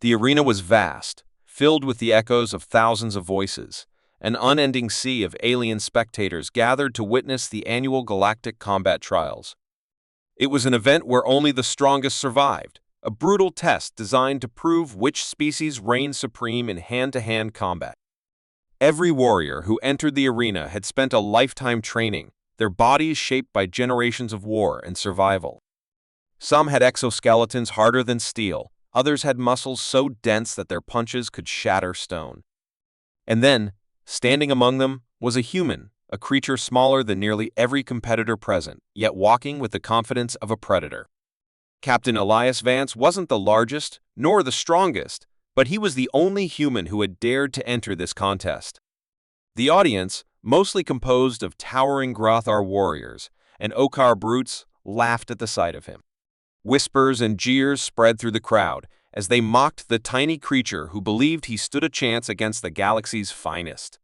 The arena was vast, filled with the echoes of thousands of voices. An unending sea of alien spectators gathered to witness the annual galactic combat trials. It was an event where only the strongest survived, a brutal test designed to prove which species reigned supreme in hand-to-hand combat. Every warrior who entered the arena had spent a lifetime training, their bodies shaped by generations of war and survival. Some had exoskeletons harder than steel, others had muscles so dense that their punches could shatter stone. And then, standing among them, was a human, a creature smaller than nearly every competitor present, yet walking with the confidence of a predator. Captain Elias Vance wasn't the largest, nor the strongest, but he was the only human who had dared to enter this contest. The audience, mostly composed of towering Grothar warriors and Okar brutes, laughed at the sight of him. Whispers and jeers spread through the crowd as they mocked the tiny creature who believed he stood a chance against the galaxy's finest.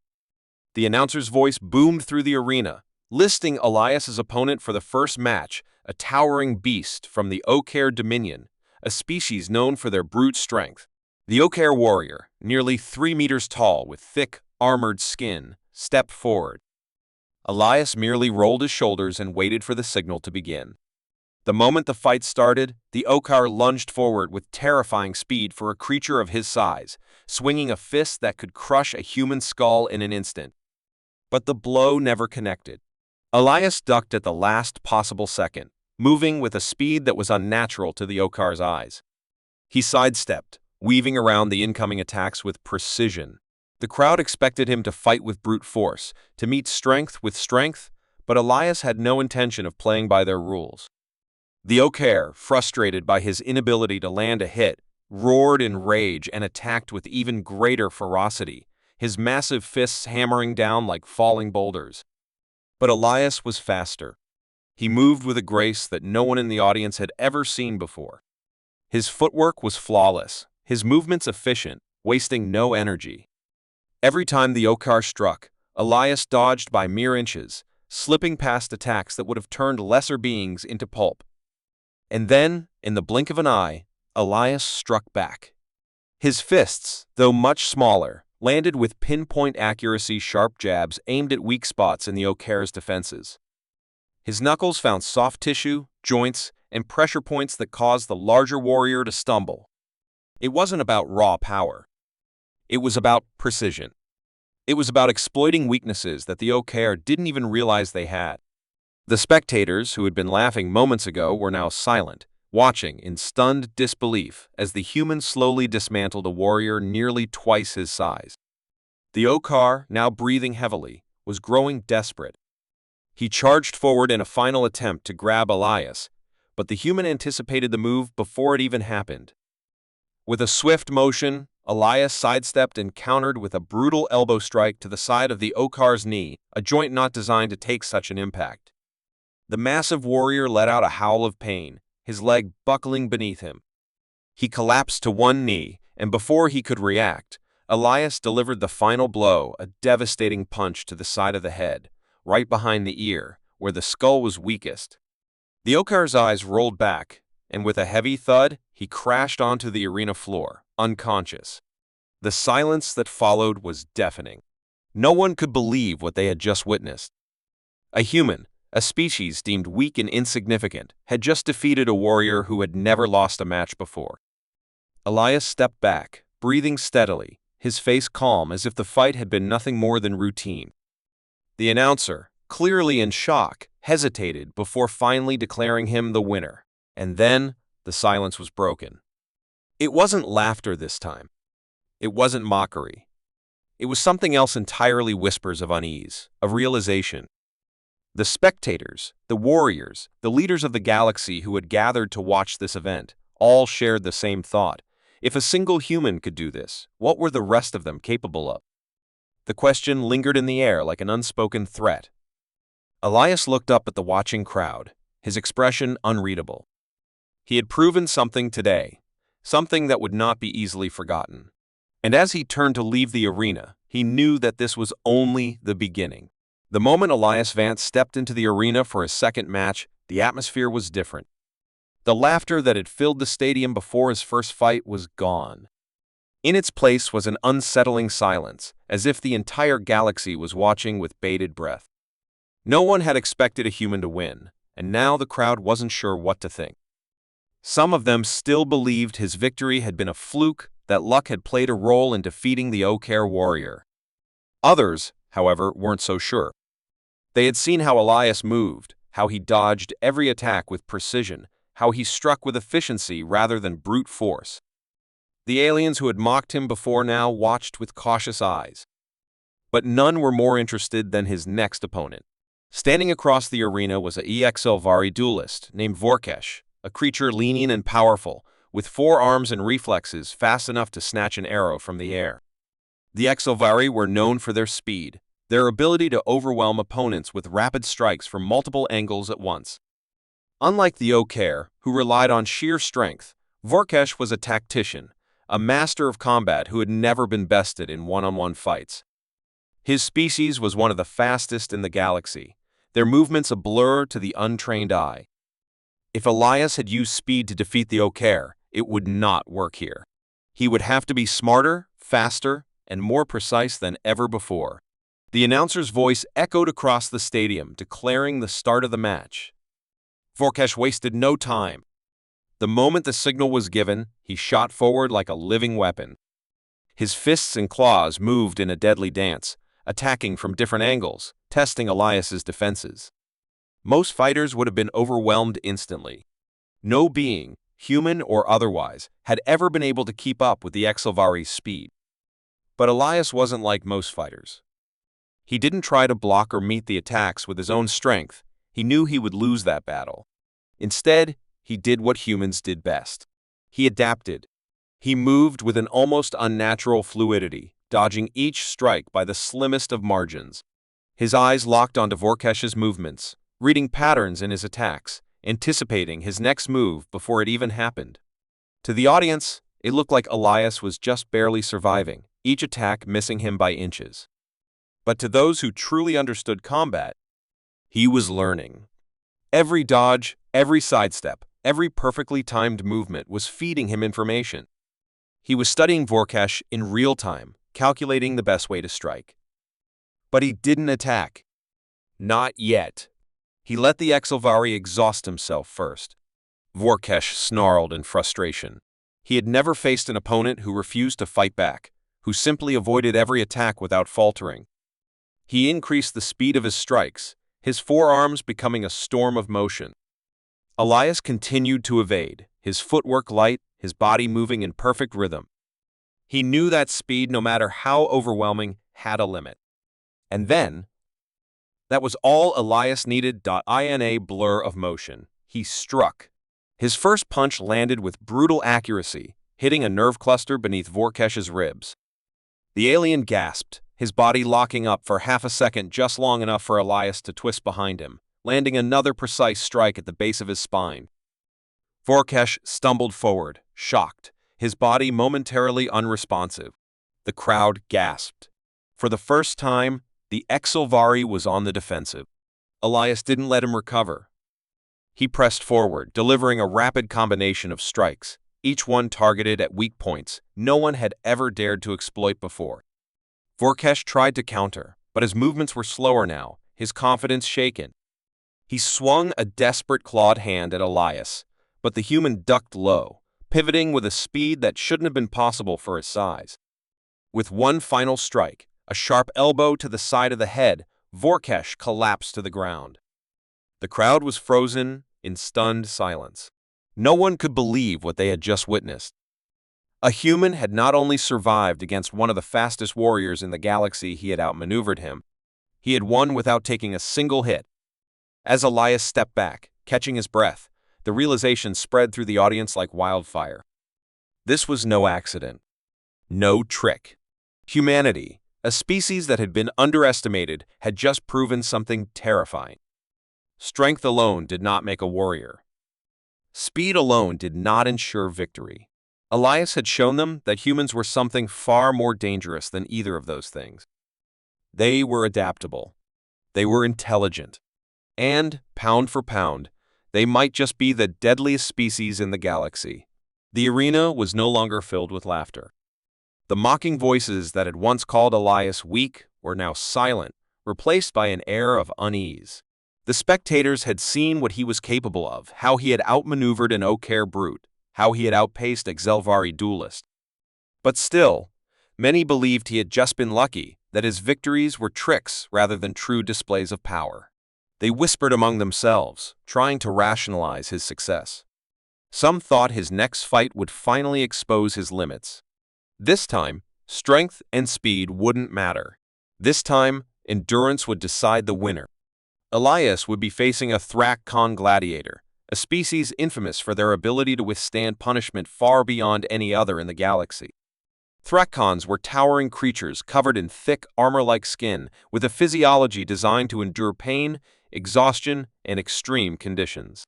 The announcer's voice boomed through the arena, listing Elias's opponent for the first match, a towering beast from the Okar Dominion, a species known for their brute strength. The Okar warrior, nearly 3 meters tall with thick, armored skin, stepped forward. Elias merely rolled his shoulders and waited for the signal to begin. The moment the fight started, the Okar lunged forward with terrifying speed for a creature of his size, swinging a fist that could crush a human skull in an instant. But the blow never connected. Elias ducked at the last possible second, moving with a speed that was unnatural to the Okar's eyes. He sidestepped, weaving around the incoming attacks with precision. The crowd expected him to fight with brute force, to meet strength with strength, but Elias had no intention of playing by their rules. The Okar, frustrated by his inability to land a hit, roared in rage and attacked with even greater ferocity, his massive fists hammering down like falling boulders. But Elias was faster. He moved with a grace that no one in the audience had ever seen before. His footwork was flawless, his movements efficient, wasting no energy. Every time the Okar struck, Elias dodged by mere inches, slipping past attacks that would have turned lesser beings into pulp. And then, in the blink of an eye, Elias struck back. His fists, though much smaller, landed with pinpoint accuracy sharp jabs aimed at weak spots in the Okar's defenses. His knuckles found soft tissue, joints, and pressure points that caused the larger warrior to stumble. It wasn't about raw power. It was about precision. It was about exploiting weaknesses that the Okar didn't even realize they had. The spectators, who had been laughing moments ago, were now silent, watching in stunned disbelief as the human slowly dismantled a warrior nearly twice his size. The Okar, now breathing heavily, was growing desperate. He charged forward in a final attempt to grab Elias, but the human anticipated the move before it even happened. With a swift motion, Elias sidestepped and countered with a brutal elbow strike to the side of the Okar's knee, a joint not designed to take such an impact. The massive warrior let out a howl of pain, his leg buckling beneath him. He collapsed to one knee, and before he could react, Elias delivered the final blow, a devastating punch to the side of the head, right behind the ear, where the skull was weakest. The Okar's eyes rolled back, and with a heavy thud, he crashed onto the arena floor, unconscious. The silence that followed was deafening. No one could believe what they had just witnessed. A human, a species deemed weak and insignificant, had just defeated a warrior who had never lost a match before. Elias stepped back, breathing steadily, his face calm as if the fight had been nothing more than routine. The announcer, clearly in shock, hesitated before finally declaring him the winner. And then, the silence was broken. It wasn't laughter this time. It wasn't mockery. It was something else entirely, whispers of unease, of realization. The spectators, the warriors, the leaders of the galaxy who had gathered to watch this event, all shared the same thought. If a single human could do this, what were the rest of them capable of? The question lingered in the air like an unspoken threat. Elias looked up at the watching crowd, his expression unreadable. He had proven something today, something that would not be easily forgotten. And as he turned to leave the arena, he knew that this was only the beginning. The moment Elias Vance stepped into the arena for his second match, the atmosphere was different. The laughter that had filled the stadium before his first fight was gone. In its place was an unsettling silence, as if the entire galaxy was watching with bated breath. No one had expected a human to win, and now the crowd wasn't sure what to think. Some of them still believed his victory had been a fluke, that luck had played a role in defeating the Ocair warrior. Others, however, weren't so sure. They had seen how Elias moved, how he dodged every attack with precision, how he struck with efficiency rather than brute force. The aliens who had mocked him before now watched with cautious eyes. But none were more interested than his next opponent. Standing across the arena was a HFY duelist named Vorkesh, a creature lean and powerful, with 4 arms and reflexes fast enough to snatch an arrow from the air. The HFY were known for their speed, their ability to overwhelm opponents with rapid strikes from multiple angles at once. Unlike the Ocair, who relied on sheer strength, Vorkesh was a tactician, a master of combat who had never been bested in one-on-one fights. His species was one of the fastest in the galaxy, their movements a blur to the untrained eye. If Elias had used speed to defeat the Ocair, it would not work here. He would have to be smarter, faster, and more precise than ever before. The announcer's voice echoed across the stadium, declaring the start of the match. Vorkesh wasted no time. The moment the signal was given, he shot forward like a living weapon. His fists and claws moved in a deadly dance, attacking from different angles, testing Elias's defenses. Most fighters would have been overwhelmed instantly. No being, human or otherwise, had ever been able to keep up with the HFY's speed. But Elias wasn't like most fighters. He didn't try to block or meet the attacks with his own strength. He knew he would lose that battle. Instead, he did what humans did best. He adapted. He moved with an almost unnatural fluidity, dodging each strike by the slimmest of margins. His eyes locked onto Vorkesh's movements, reading patterns in his attacks, anticipating his next move before it even happened. To the audience, it looked like Elias was just barely surviving, each attack missing him by inches. But to those who truly understood combat, he was learning. Every dodge, every sidestep, every perfectly timed movement was feeding him information. He was studying Vorkesh in real time, calculating the best way to strike. But he didn't attack. Not yet. He let the HFY exhaust himself first. Vorkesh snarled in frustration. He had never faced an opponent who refused to fight back, who simply avoided every attack without faltering. He increased the speed of his strikes, his forearms becoming a storm of motion. Elias continued to evade, his footwork light, his body moving in perfect rhythm. He knew that speed, no matter how overwhelming, had a limit. And then, that was all Elias needed. In a blur of motion, he struck. His first punch landed with brutal accuracy, hitting a nerve cluster beneath Vorkesh's ribs. The alien gasped, his body locking up for half a second, just long enough for Elias to twist behind him, landing another precise strike at the base of his spine. Vorkesh stumbled forward, shocked, his body momentarily unresponsive. The crowd gasped. For the first time, the HFY was on the defensive. Elias didn't let him recover. He pressed forward, delivering a rapid combination of strikes, each one targeted at weak points no one had ever dared to exploit before. Vorkesh tried to counter, but his movements were slower now, his confidence shaken. He swung a desperate clawed hand at Elias, but the human ducked low, pivoting with a speed that shouldn't have been possible for his size. With one final strike, a sharp elbow to the side of the head, Vorkesh collapsed to the ground. The crowd was frozen in stunned silence. No one could believe what they had just witnessed. A human had not only survived against one of the fastest warriors in the galaxy, he had outmaneuvered him. He had won without taking a single hit. As Elias stepped back, catching his breath, the realization spread through the audience like wildfire. This was no accident. No trick. Humanity, a species that had been underestimated, had just proven something terrifying. Strength alone did not make a warrior. Speed alone did not ensure victory. Elias had shown them that humans were something far more dangerous than either of those things. They were adaptable. They were intelligent. And, pound for pound, they might just be the deadliest species in the galaxy. The arena was no longer filled with laughter. The mocking voices that had once called Elias weak were now silent, replaced by an air of unease. The spectators had seen what he was capable of, how he had outmaneuvered an Oak brute, how he had outpaced a Xelvari duelist. But still, many believed he had just been lucky, that his victories were tricks rather than true displays of power. They whispered among themselves, trying to rationalize his success. Some thought his next fight would finally expose his limits. This time, strength and speed wouldn't matter. This time, endurance would decide the winner. Elias would be facing a Thrak-Khan gladiator, a species infamous for their ability to withstand punishment far beyond any other in the galaxy. Thrak-Khans were towering creatures covered in thick, armor-like skin, with a physiology designed to endure pain, exhaustion, and extreme conditions.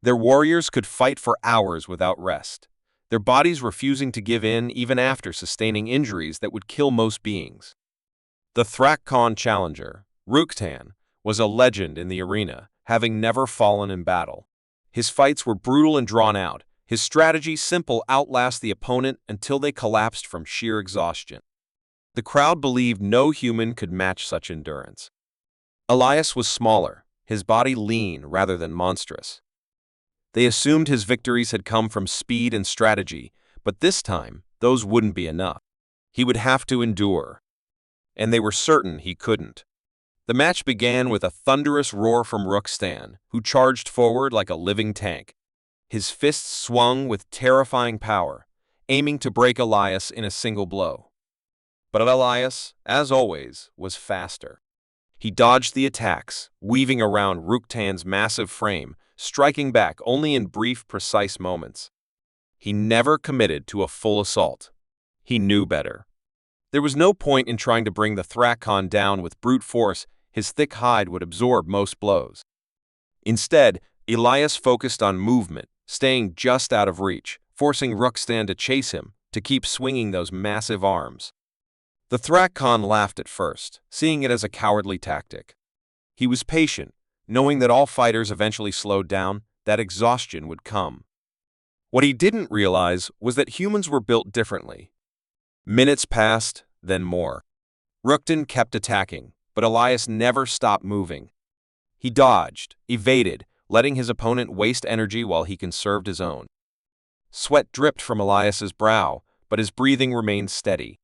Their warriors could fight for hours without rest, their bodies refusing to give in even after sustaining injuries that would kill most beings. The Thrak-Khan challenger, Ruktan, was a legend in the arena, having never fallen in battle. His fights were brutal and drawn out, his strategy simple: outlast the opponent until they collapsed from sheer exhaustion. The crowd believed no human could match such endurance. Elias was smaller, his body lean rather than monstrous. They assumed his victories had come from speed and strategy, but this time, those wouldn't be enough. He would have to endure. And they were certain he couldn't. The match began with a thunderous roar from Ruktan, who charged forward like a living tank. His fists swung with terrifying power, aiming to break Elias in a single blow. But Elias, as always, was faster. He dodged the attacks, weaving around Ruktan's massive frame, striking back only in brief, precise moments. He never committed to a full assault. He knew better. There was no point in trying to bring the Thrak-Khan down with brute force. His thick hide would absorb most blows. Instead, Elias focused on movement, staying just out of reach, forcing Ruktan to chase him, to keep swinging those massive arms. The Thrak-Khan laughed at first, seeing it as a cowardly tactic. He was patient, knowing that all fighters eventually slowed down, that exhaustion would come. What he didn't realize was that humans were built differently. Minutes passed, then more. Ruktan kept attacking, but Elias never stopped moving. He dodged, evaded, letting his opponent waste energy while he conserved his own. Sweat dripped from Elias's brow, but his breathing remained steady.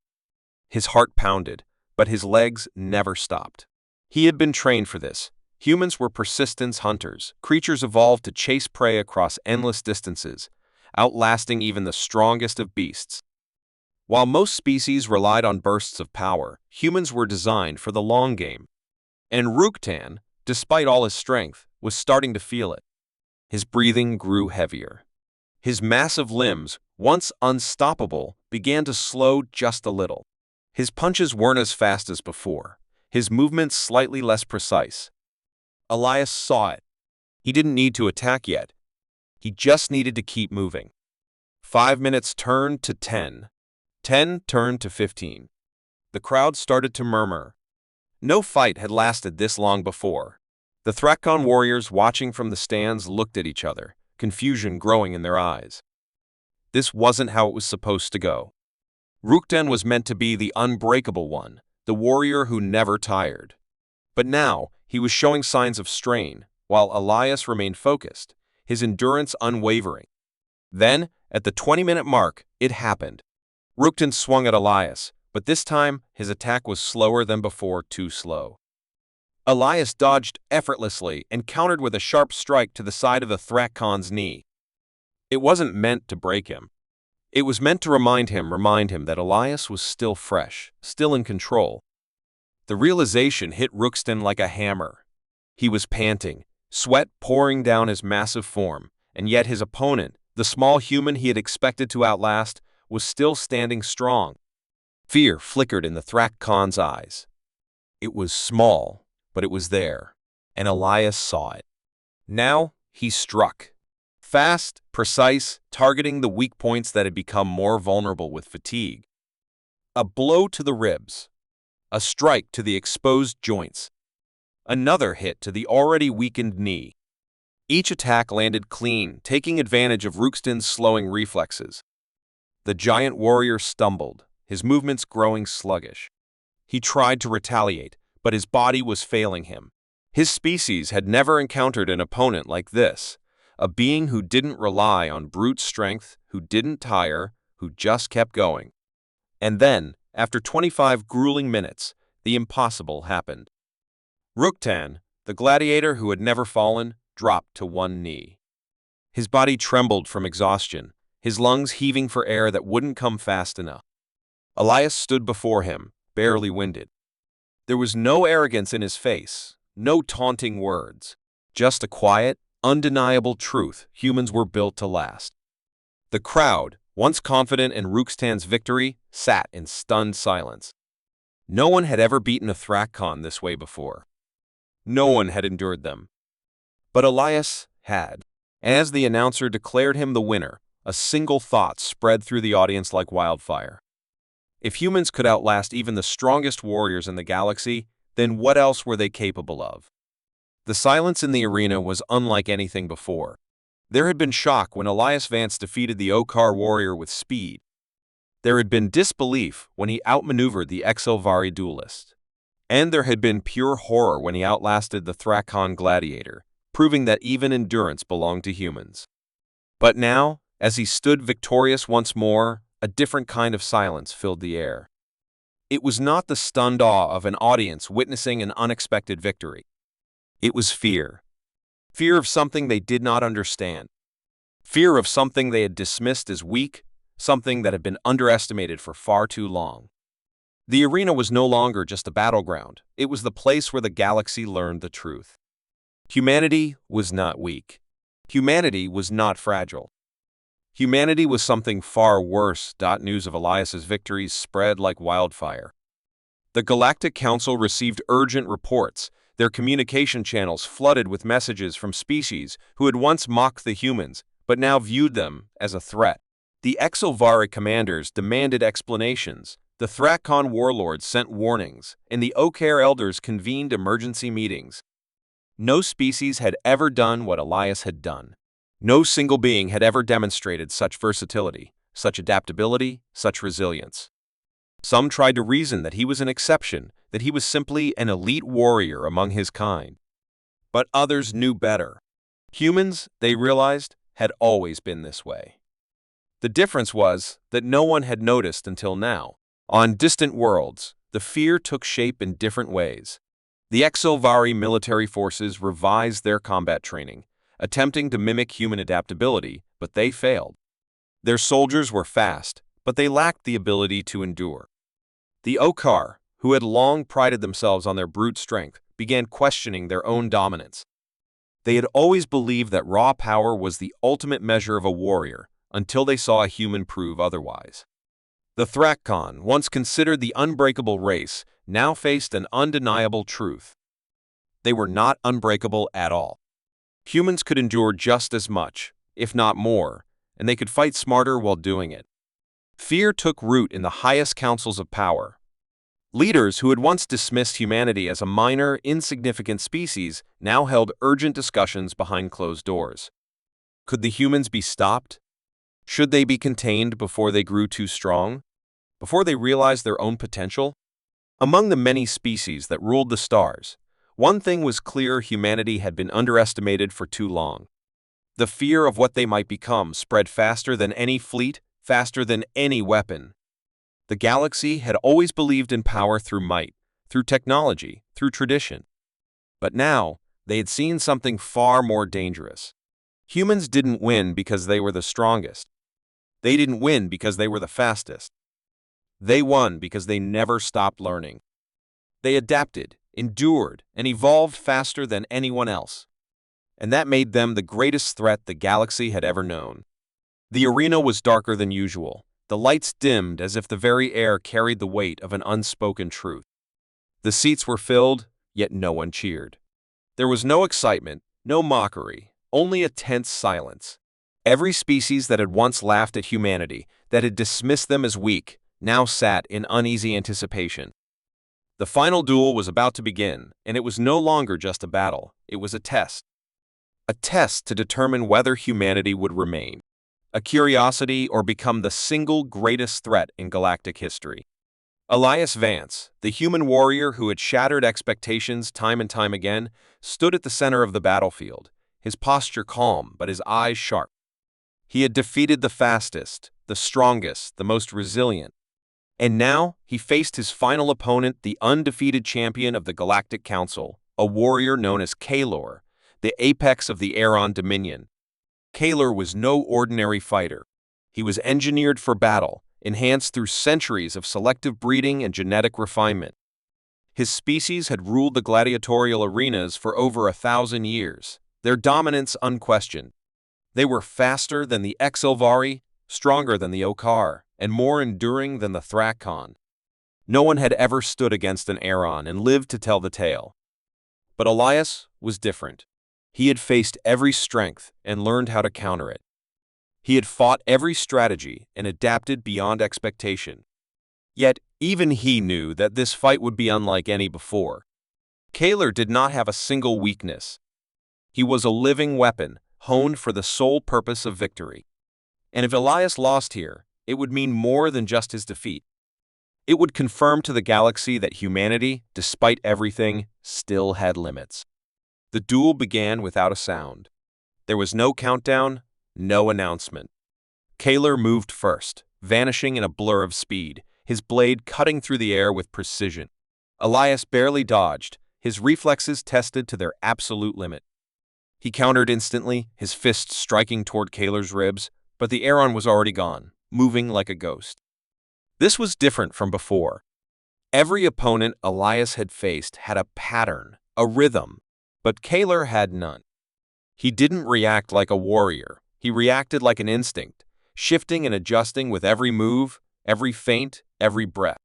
His heart pounded, but his legs never stopped. He had been trained for this. Humans were persistence hunters, creatures evolved to chase prey across endless distances, outlasting even the strongest of beasts. While most species relied on bursts of power, humans were designed for the long game. And Ruktan, despite all his strength, was starting to feel it. His breathing grew heavier. His massive limbs, once unstoppable, began to slow just a little. His punches weren't as fast as before, his movements slightly less precise. Elias saw it. He didn't need to attack yet. He just needed to keep moving. 5 minutes turned to 10. 10 turned to 15. The crowd started to murmur. No fight had lasted this long before. The Thrak-Khan warriors watching from the stands looked at each other, confusion growing in their eyes. This wasn't how it was supposed to go. Ruktan was meant to be the unbreakable one, the warrior who never tired. But now, he was showing signs of strain, while Elias remained focused, his endurance unwavering. Then, at the 20-minute mark, it happened. Ruktan swung at Elias, but this time, his attack was slower than before, too slow. Elias dodged effortlessly and countered with a sharp strike to the side of the Thrak-Khan's knee. It wasn't meant to break him. It was meant to remind him that Elias was still fresh, still in control. The realization hit Ruktan like a hammer. He was panting, sweat pouring down his massive form, and yet his opponent, the small human he had expected to outlast, was still standing strong. Fear flickered in the Thrak-Khan's eyes. It was small, but it was there, and Elias saw it. Now, he struck. Fast, precise, targeting the weak points that had become more vulnerable with fatigue. A blow to the ribs. A strike to the exposed joints. Another hit to the already weakened knee. Each attack landed clean, taking advantage of Rukstan's slowing reflexes. The giant warrior stumbled, his movements growing sluggish. He tried to retaliate, but his body was failing him. His species had never encountered an opponent like this, a being who didn't rely on brute strength, who didn't tire, who just kept going. And then, after 25 grueling minutes, the impossible happened. Ruktan, the gladiator who had never fallen, dropped to one knee. His body trembled from exhaustion, his lungs heaving for air that wouldn't come fast enough. Elias stood before him, barely winded. There was no arrogance in his face, no taunting words, just a quiet, undeniable truth: humans were built to last. The crowd, once confident in Rukstan's victory, sat in stunned silence. No one had ever beaten a Thrakkon this way before. No one had endured them. But Elias had. As the announcer declared him the winner, a single thought spread through the audience like wildfire. If humans could outlast even the strongest warriors in the galaxy, then what else were they capable of? The silence in the arena was unlike anything before. There had been shock when Elias Vance defeated the Okar warrior with speed. There had been disbelief when he outmaneuvered the HFY duelist. And there had been pure horror when he outlasted the Thrakkon gladiator, proving that even endurance belonged to humans. But now, as he stood victorious once more, a different kind of silence filled the air. It was not the stunned awe of an audience witnessing an unexpected victory. It was fear. Fear of something they did not understand. Fear of something they had dismissed as weak, something that had been underestimated for far too long. The arena was no longer just a battleground. It was the place where the galaxy learned the truth. Humanity was not weak. Humanity was not fragile. Humanity was something far worse. News of Elias's victories spread like wildfire. The Galactic Council received urgent reports, their communication channels flooded with messages from species who had once mocked the humans, but now viewed them as a threat. The HFY commanders demanded explanations, the Thrakkon warlords sent warnings, and the Okar elders convened emergency meetings. No species had ever done what Elias had done. No single being had ever demonstrated such versatility, such adaptability, such resilience. Some tried to reason that he was an exception, that he was simply an elite warrior among his kind. But others knew better. Humans, they realized, had always been this way. The difference was that no one had noticed until now. On distant worlds, the fear took shape in different ways. The HFY military forces revised their combat training, attempting to mimic human adaptability, but they failed. Their soldiers were fast, but they lacked the ability to endure. The Okar, who had long prided themselves on their brute strength, began questioning their own dominance. They had always believed that raw power was the ultimate measure of a warrior, until they saw a human prove otherwise. The Thrakkon, once considered the unbreakable race, now faced an undeniable truth. They were not unbreakable at all. Humans could endure just as much, if not more, and they could fight smarter while doing it. Fear took root in the highest councils of power. Leaders who had once dismissed humanity as a minor, insignificant species now held urgent discussions behind closed doors. Could the humans be stopped? Should they be contained before they grew too strong? Before they realized their own potential? Among the many species that ruled the stars, one thing was clear: humanity had been underestimated for too long. The fear of what they might become spread faster than any fleet, faster than any weapon. The galaxy had always believed in power through might, through technology, through tradition. But now, they had seen something far more dangerous. Humans didn't win because they were the strongest. They didn't win because they were the fastest. They won because they never stopped learning. They adapted, endured, and evolved faster than anyone else. And that made them the greatest threat the galaxy had ever known. The arena was darker than usual. The lights dimmed as if the very air carried the weight of an unspoken truth. The seats were filled, yet no one cheered. There was no excitement, no mockery, only a tense silence. Every species that had once laughed at humanity, that had dismissed them as weak, now sat in uneasy anticipation. The final duel was about to begin, and it was no longer just a battle, it was a test. A test to determine whether humanity would remain. a curiosity, or become the single greatest threat in galactic history? Elias Vance, the human warrior who had shattered expectations time and time again, stood at the center of the battlefield, his posture calm but his eyes sharp. He had defeated the fastest, the strongest, the most resilient. And now he faced his final opponent, the undefeated champion of the Galactic Council, a warrior known as Kaelor, the apex of the Aeron Dominion. Kaelor was no ordinary fighter. He was engineered for battle, enhanced through centuries of selective breeding and genetic refinement. His species had ruled the gladiatorial arenas for over 1,000 years, their dominance unquestioned. They were faster than the Exilvari, stronger than the Okar, and more enduring than the Thrakon. No one had ever stood against an Aeron and lived to tell the tale. But Elias was different. He had faced every strength and learned how to counter it. He had fought every strategy and adapted beyond expectation. Yet, even he knew that this fight would be unlike any before. Kaelor did not have a single weakness. He was a living weapon, honed for the sole purpose of victory. And if Elias lost here, it would mean more than just his defeat. It would confirm to the galaxy that humanity, despite everything, still had limits. The duel began without a sound. There was no countdown, no announcement. Kaelor moved first, vanishing in a blur of speed, his blade cutting through the air with precision. Elias barely dodged, his reflexes tested to their absolute limit. He countered instantly, his fist striking toward Kaelor's ribs, but the Aeron was already gone, moving like a ghost. This was different from before. Every opponent Elias had faced had a pattern, a rhythm, but Kaelor had none. He didn't react like a warrior. He reacted like an instinct, shifting and adjusting with every move, every feint, every breath.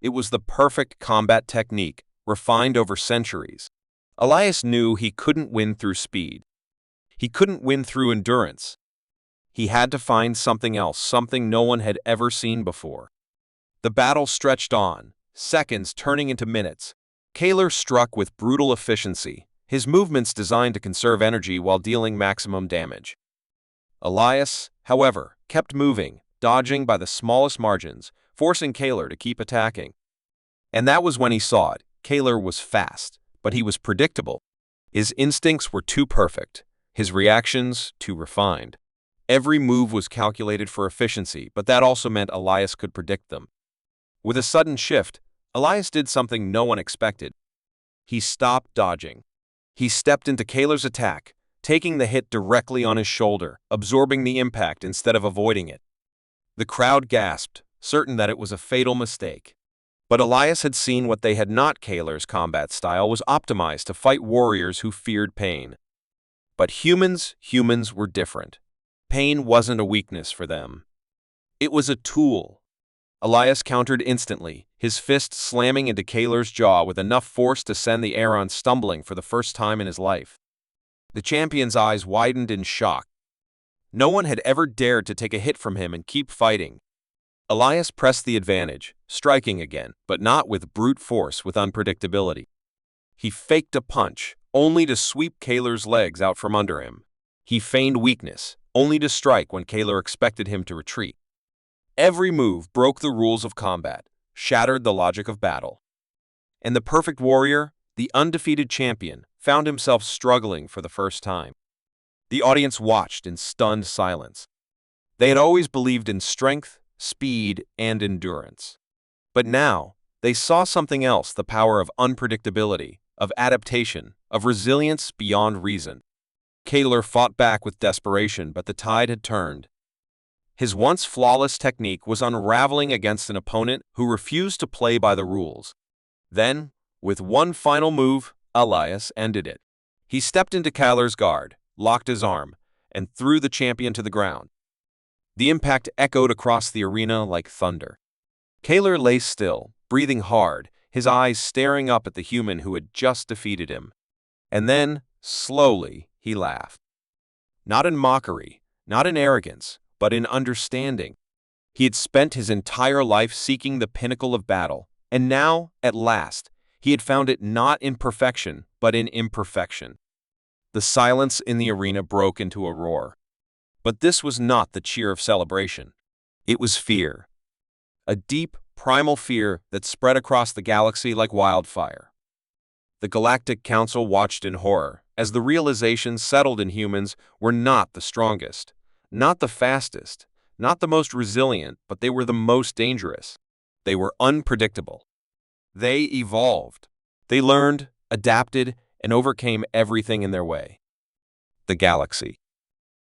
It was the perfect combat technique, refined over centuries. Elias knew he couldn't win through speed. He couldn't win through endurance. He had to find something else, something no one had ever seen before. The battle stretched on, seconds turning into minutes. Kaelor struck with brutal efficiency, his movements designed to conserve energy while dealing maximum damage. Elias, however, kept moving, dodging by the smallest margins, forcing Kaelor to keep attacking. And that was when he saw it. Kaelor was fast, but he was predictable. His instincts were too perfect, his reactions too refined. Every move was calculated for efficiency, but that also meant Elias could predict them. With a sudden shift, Elias did something no one expected. He stopped dodging. He stepped into Kaelor's attack, taking the hit directly on his shoulder, absorbing the impact instead of avoiding it. The crowd gasped, certain that it was a fatal mistake. But Elias had seen what they had not. Kaelor's combat style was optimized to fight warriors who feared pain. But humans were different. Pain wasn't a weakness for them. It was a tool. Elias countered instantly, his fist slamming into Kaelor's jaw with enough force to send the Aeron stumbling for the first time in his life. The champion's eyes widened in shock. No one had ever dared to take a hit from him and keep fighting. Elias pressed the advantage, striking again, but not with brute force, with unpredictability. He faked a punch, only to sweep Kaelor's legs out from under him. He feigned weakness, only to strike when Kaelor expected him to retreat. Every move broke the rules of combat, shattered the logic of battle. And the perfect warrior, the undefeated champion, found himself struggling for the first time. The audience watched in stunned silence. They had always believed in strength, speed, and endurance. But now, they saw something else: the power of unpredictability, of adaptation, of resilience beyond reason. Kaelor fought back with desperation, but the tide had turned. His once flawless technique was unraveling against an opponent who refused to play by the rules. Then, with one final move, Elias ended it. He stepped into Kaelor's guard, locked his arm, and threw the champion to the ground. The impact echoed across the arena like thunder. Kaelor lay still, breathing hard, his eyes staring up at the human who had just defeated him. And then, slowly, he laughed. Not in mockery, not in arrogance, but in understanding. He had spent his entire life seeking the pinnacle of battle, and now, at last, he had found it not in perfection, but in imperfection. The silence in the arena broke into a roar. But this was not the cheer of celebration. It was fear. A deep, primal fear that spread across the galaxy like wildfire. The Galactic Council watched in horror as the realization settled in humans were not the strongest, not the fastest, not the most resilient, but they were the most dangerous. They were unpredictable. They evolved. They learned, adapted, and overcame everything in their way. The galaxy.